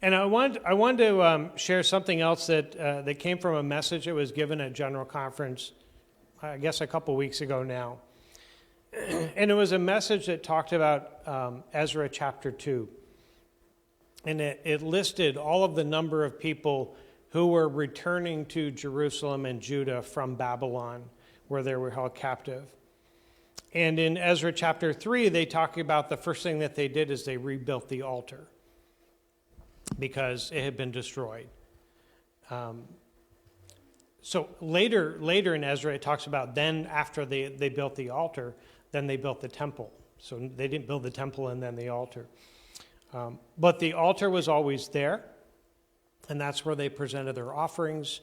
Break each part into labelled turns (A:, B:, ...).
A: And I wanted to share something else that came from a message that was given at General Conference, I guess a couple weeks ago now. And it was a message that talked about Ezra chapter 2. And it listed all of the number of people who were returning to Jerusalem and Judah from Babylon, where they were held captive. And in Ezra chapter 3, they talk about the first thing that they did is they rebuilt the altar because it had been destroyed. So later in Ezra, it talks about then after they built the altar, then they built the temple. So they didn't build the temple and then the altar. But the altar was always there, and that's where they presented their offerings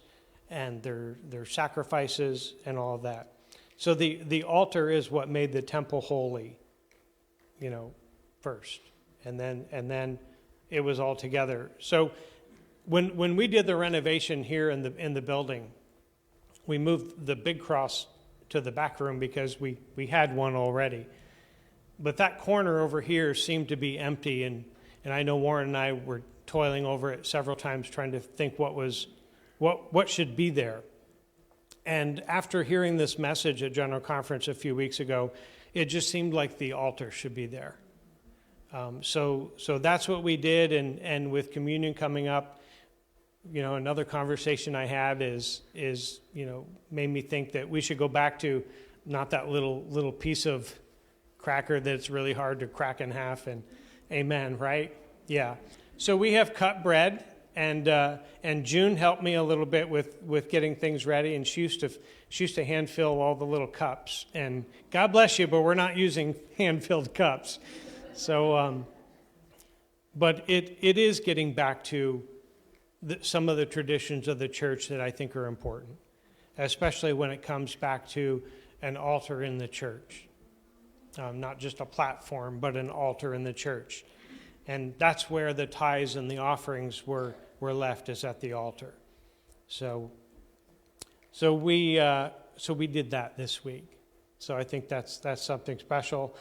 A: and their sacrifices and all of that. So the altar is what made the temple holy, first, and then it was all together. So when we did the renovation here in the building, we moved the big cross to the back room because we had one already. But that corner over here seemed to be empty, and I know Warren and I were toiling over it several times trying to think what should be there. And after hearing this message at General Conference a few weeks ago, it just seemed like the altar should be there. So that's what we did, and with communion coming up, another conversation I had is made me think that we should go back to not that little piece of cracker that's really hard to crack in half, and amen, right? Yeah. So we have cut bread, and June helped me a little bit with getting things ready, and she used to hand fill all the little cups. And God bless you, but we're not using hand filled cups. So, but it is getting back to some of the traditions of the church that I think are important, especially when it comes back to an altar in the church, not just a platform, but an altar in the church. And that's where the tithes and the offerings were left, is at the altar. So we did that this week. So I think that's something special.